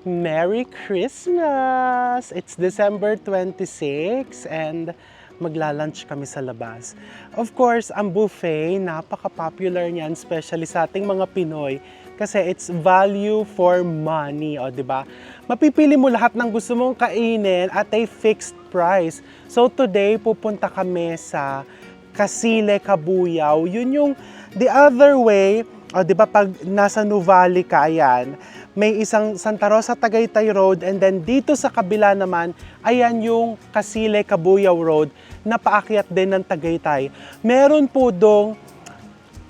Merry Christmas! It's December 26 and magla-lunch kami sa labas. Of course, ang buffet, napaka-popular niyan, especially sa ating mga Pinoy kasi it's value for money, o di ba? Mapipili mo lahat ng gusto mong kainin at a fixed price. So today, pupunta kami sa Kasile Kabuyaw. Yun yung the other way, o di ba pag nasa Nuvali ka, ayan, may isang Santa Rosa Tagaytay Road and then dito sa kabila naman, ayan yung Kasile Kabuyaw Road na paakyat din ng Tagaytay. Meron po dong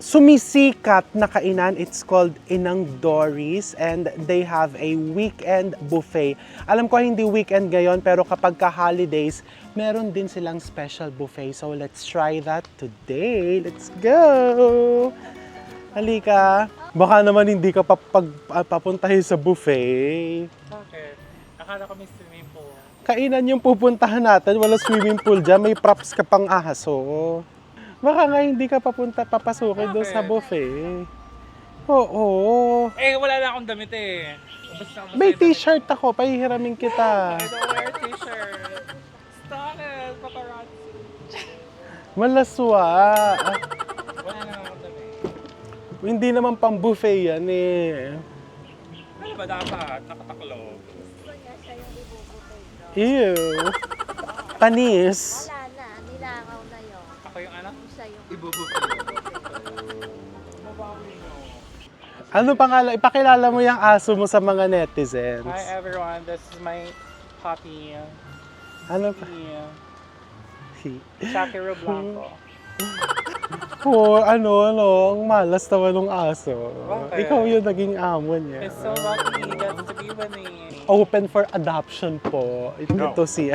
sumisikat na kainan, it's called Inang Doris and they have a weekend buffet. Alam ko hindi weekend ngayon pero kapag ka-holidays, meron din silang special buffet. So let's try that today. Let's go! Halika. Baka naman hindi ka papuntahin sa buffet. Bakit? Akala ko may swimming pool. Kainan yung pupuntahan natin. Wala swimming pool dyan. May props ka pang aso. Baka nga hindi ka papasukin doon sa buffet. Oo. Eh, wala na akong damit eh. May t-shirt ako. Pahihiramin kita. I don't wear t-shirt. Stop it, paparazzi. Malaswa. Wala na akong damit. Hindi naman pang buffet yan eh. Ano ba dapat? Nakataklo. Ew. Panis. Wala na, nilakaw na yun. Ako yung anak? Isa yung Ibubuti. Mabawi mo. Ano pangalan? Ipakilala mo yung aso mo sa mga netizens. Hi everyone, this is my puppy. Ano pa? Shakira Blanco. Oh, ang malas naman ng aso. Bakit? Ikaw yung naging amo niya. It's so lucky he gets to be with me. Open for adoption po. Ito No. si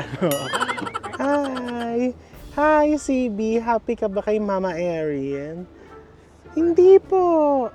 Hi! Hi, CB. Happy ka ba kay Mama Erin? Hindi po.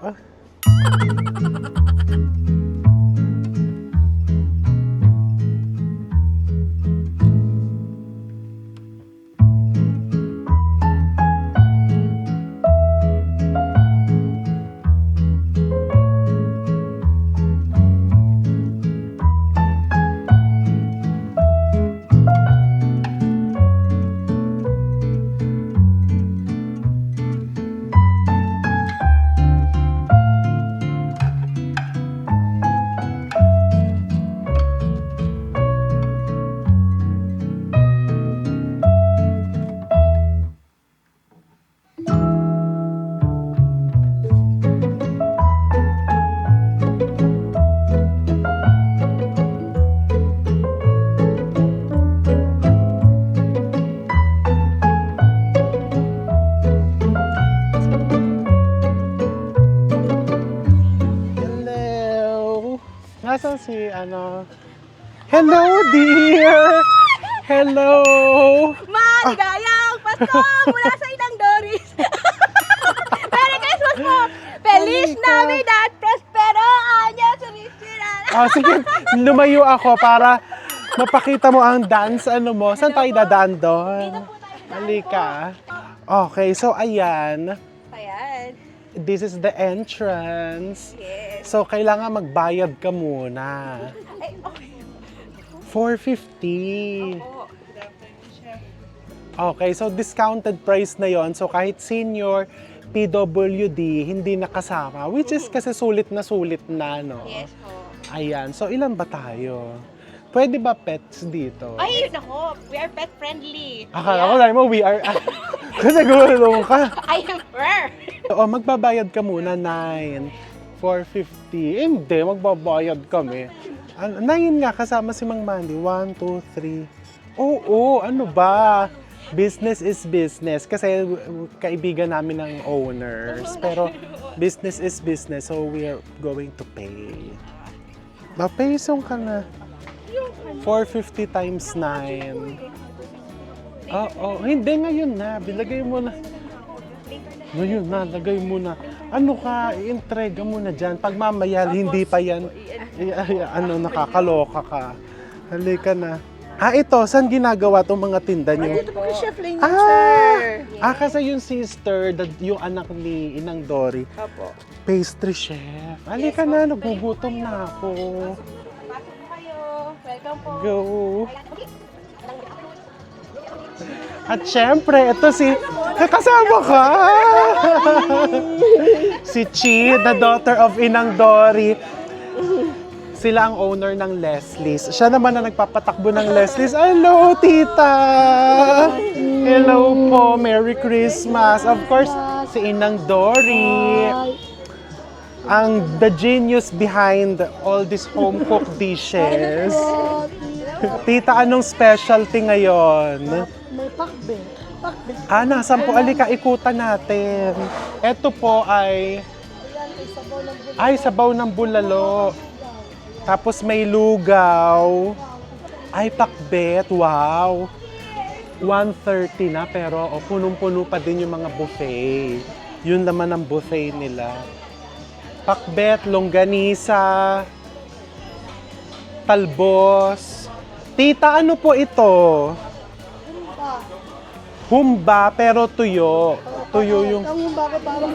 Hello! Nasaan si Hello, dear! Hello! Maligayang Pasko mula sa Inang Doris! Merry Christmas po! Feliz Navidad! Prospero Año Sumisirana! Oh, sige, lumayo ako para mapakita mo ang dance mo. Saan tayo dadaan doon? Dito po tayo dadaan Halika. Okay, so ayan. Ayan. This is the entrance. Yes. So, kailangan magbayad ka muna. Ay, okay. 450. Po. Okay, so discounted price na yon. So, kahit senior, PWD, hindi nakasama. Which is kasi sulit na, no? Yes po. Ayan. So, ilan ba tayo? Pwede ba pets dito? Ay, nako. We are pet friendly. Akala ko lang mo, we are... Kasi gulong ka. I am her. O, magbabayad ka muna, 450. Hindi, magbabayad kami. 9 nga, kasama si Mang Mandy. 1, 2, 3. Oo, ano ba? Business is business. Kasi kaibigan namin ng owners. Pero business is business, so we are going to pay. Mapesong ka na. 450 times 9. Oo, hindi ngayon na. Bilagay mo na. Ngayon na, lagay mo na. Ano ka, i-entrega mo na dyan. Pag mamaya, hindi pa yan. Nakakaloka ka. Halika na. Ito, saan ginagawa itong mga tinda nyo? Dito po kay Chef Lane, sir. Kasi yung sister, yung anak ni Inang Dory, Opo. pastry chef. Halika na, nagugutom na ako. Pasok Welcome po. Go! At syempre, ito si... Kasama ka! Si Chi, the daughter of Inang Dory. Sila ang owner ng Leslie's. Siya naman na nagpapatakbo ng Leslie's. Hello, tita! Hello po, Merry Christmas! Of course, si Inang Dory. The genius behind all these home-cooked dishes. Tita, anong specialty ngayon? May pakbe. Pakbe. Nasan po? Alika, ikutan natin. Ito po ay... Ay, sabaw ng bulalo. Tapos may lugaw. Ay, pakbet. Wow. 1:30 na, pero punong-puno pa din yung mga buffet. Yun naman ang buffet nila. Pakbet, longganisa, talbos. Tita, ano po ito? Humba, pero tuyo. Tuyo yung... Ang humba ko parang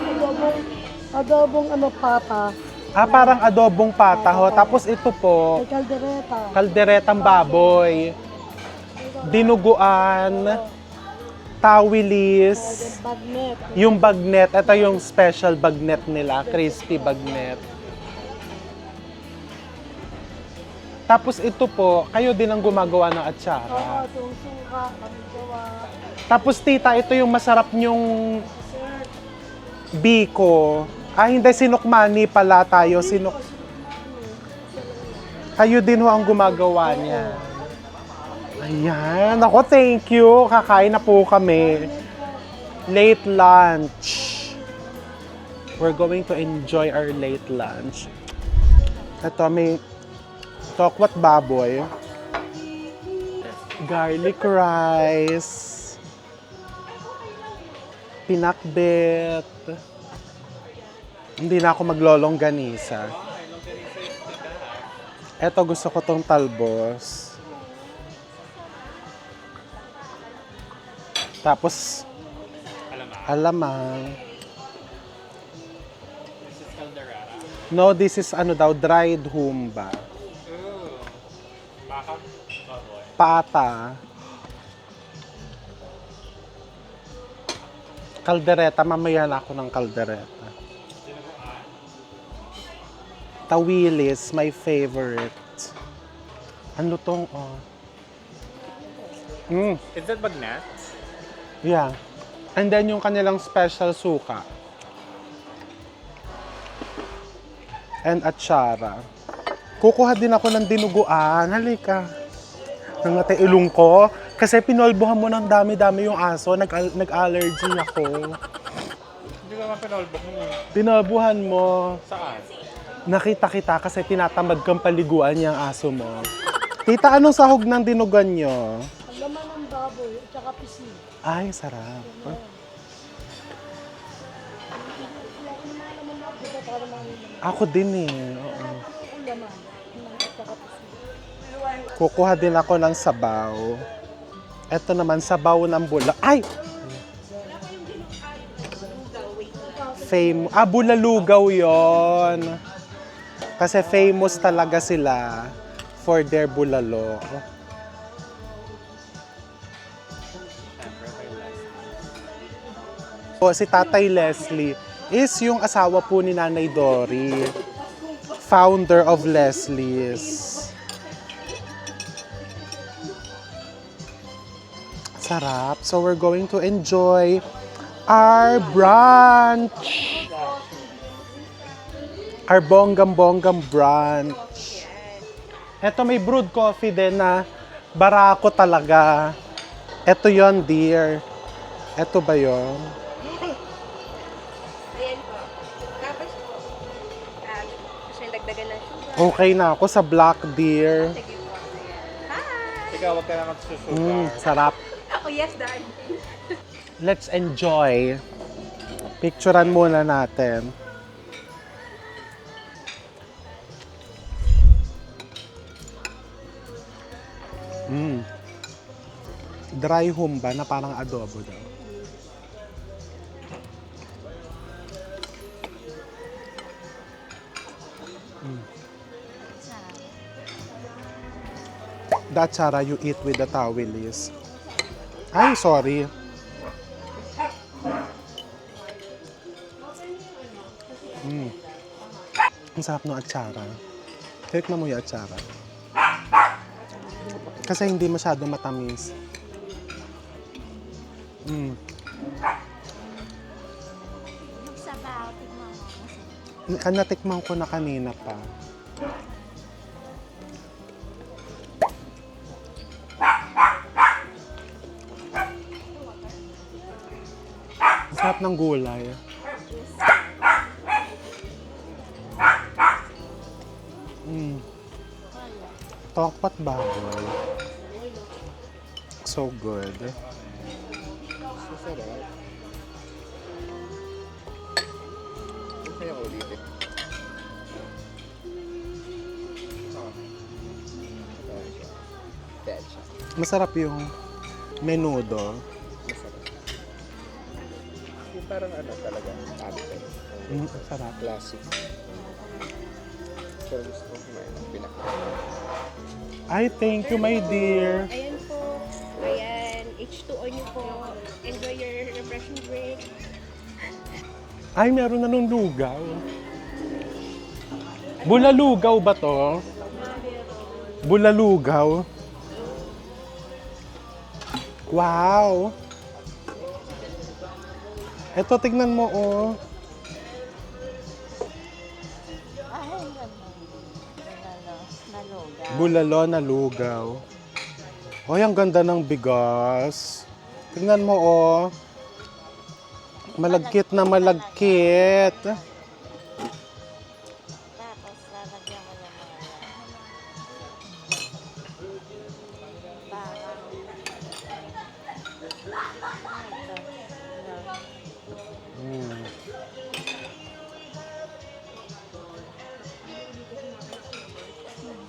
adobong pata. parang adobong pata ho. Tapos ito po, May kaldereta. kalderetang baboy, dinuguan, tawilis, Bagnet. yung bagnet. Ito yung special bagnet nila, crispy bagnet. Tapos ito po, kayo din ang gumagawa ng atsara. Itong suka, kami gawa. Tapos tita, ito yung masarap nyong biko. Hindi, sinukmani pala tayo. Kayo din ho ang gumagawa niya. Ayan. Ako, thank you. Kakain na po kami. Late lunch. We're going to enjoy our late lunch. Ito, may tokwat baboy. Garlic rice. Pinakbet. Hindi na ako maglolongganisa. Eto, gusto ko tong talbos. Tapos, alamang. No, this is dried humba. Pata. Kaldereta, mamaya na ako ng kaldereta. Tawilis, my favorite. Ano tong, Is that bagnet? Yeah. And then yung kanilang special suka. And atsara. Kukuha din ako ng dinuguan. Halika. Nangatay ilong ko. Kasi pinolbohan mo ng dami-dami yung aso. Nag-allergy ako. Hindi ka mapinolbok mo. Pinolbohan mo. Saan? Nakita kita kasi tinatamad kang paliguan yung aso mo. Tita, anong sahog ng dinugan nyo? Ang laman ng baboy at saka pisin. Ay, sarap. Ako din eh. Oo. Ang laman. At saka pisin. Kukuha din ako ng sabaw. Ito naman, sabaw ng bula. Ay! Bulalugaw yon. Kasi famous talaga sila for their bulalo. Si Tatay Leslie is yung asawa po ni Nanay Dory. Founder of Leslie's. Sarap. So we're going to enjoy our brunch. Our bonggam-bonggam brunch. Ito may brewed coffee din na barako talaga. Ito yon, dear. Ito ba yon? Ayan po. Tapos po, gusto yung dagdagan ng sugar. Okay na ako sa black, dear. Sige po. Ayan. Hi! Ikaw, wag ka na magsusugar. Sarap. Oh, yes, Dad. Let's enjoy. Picturean muna natin. Dry humba na parang adobo daw. The atsara you eat with the tawilis. Ay, sorry. Ang sarap ng atsara. Tikman mo yung atsara. Kasi hindi masyado matamis. Sabaw, tignan mo. Natikman ko na kanina pa. Ang sarap ng gulay. Tokpat baboy. So good. Masarap. Huwag kaya ulitin. Bad siya. Masarap yung menudo. Masarap. Yung parang ano talaga, atin. Ang sarap. Classic. So, gusto ko kumain ng pinaka. Ay, thank you, my dear. Ayan po. Ayan. H2O nyo po. Enjoy your refreshing break. Ay, meron na nung lugaw. Bulalugaw ba to? Bulalugaw. Wow! Ito, tignan mo, oh. Ay, ang ganda. Naloga. Bulalo na lugaw. Ay, ang ganda ng bigas. Tignan mo, oh. Malagkit na malagkit. Tapos, lalagyan mo ng mga parang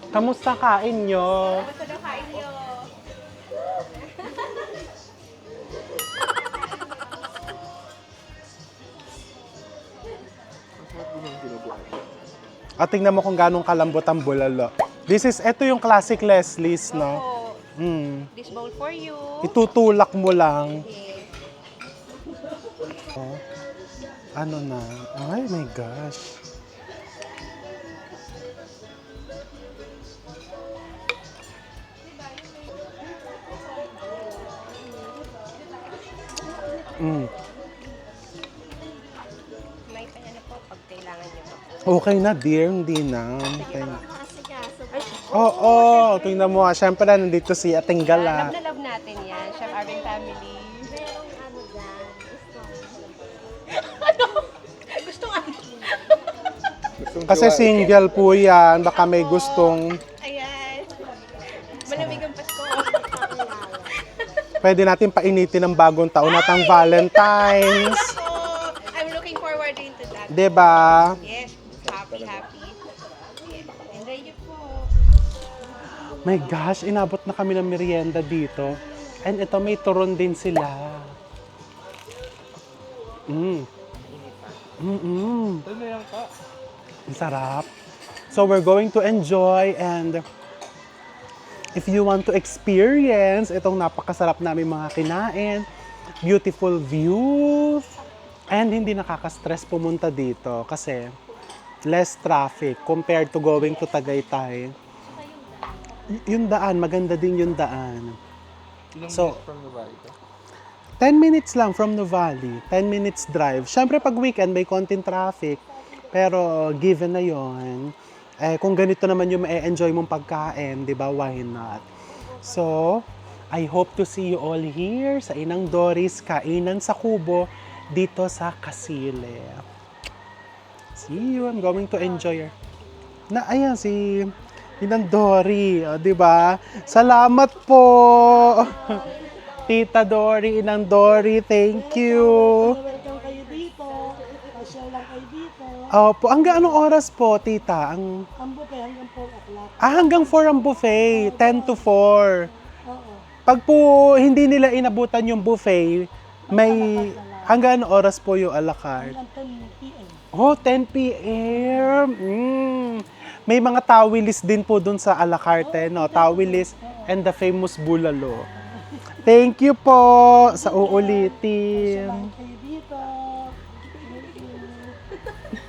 Kamusta kain nyo? Basta na kain nyo. Masarap din yung dinuguan. At tingnan mo kung ganong kalambot ang bulalo. Ito yung classic Leslie's, no? So, this bowl for you. Itutulak mo lang. Okay. Oh. Ano na? Ay, my gosh. May kanya na po pag kailangan nyo po. Okay na, dear. Hindi na. Okay. nakasikaso pa. Oo, tingnan mo. Siyempre, nandito si Ating Gala. Love na love natin yan. Chef Arvin family. Merong ano dyan, gusto mo. Gusto nga. Gustong Kasi jowa. single po yan. Baka may gustong... Ayan. Malamig ang Pasko. Pwede natin painitin ng bagong taon at ang Valentine's. So, I'm looking forward into that. Diba? Yes. Happy. Yes. Enjoy nyo po. My gosh, inabot na kami ng merienda dito. And ito, may turon din sila. Ito na yan ka. Ang sarap. So we're going to enjoy, and if you want to experience itong napakasarap namin mga kinain, beautiful view, and hindi nakaka-stress pumunta dito kasi less traffic compared to going to Tagaytay. Yung daan, maganda din yung daan. Ilang So- minutes from the valley ka? 10 minutes lang from Nuvali. 10 minutes drive. Siyempre pag weekend may konting traffic. Pero given na yon, kung ganito naman yung ma-enjoy mong pagkain, di ba, why not? So, I hope to see you all here sa Inang Doris Kainan sa Kubo dito sa Kasile. See you. I'm going to enjoy. Ayan si Inang Dory, di ba? Salamat po. Tita Dory, Inang Dory, thank you. Welcome kayo dito. Pasyal lang kayo dito. Opo, hanggang anong oras po, tita? Ang buffet hanggang 4 o'clock. Hanggang 4 ang buffet, 10 to 4. Oo. Pag po hindi nila inabutan yung buffet, may hanggang anong oras po yung a la carte? Hanggang 10 p.m. Oh, 10 p.m. May mga tawilis din po dun sa a la carte, no? Tawilis. and the famous bulalo. Thank you po sa uulitin. Kayo dito. Thank you.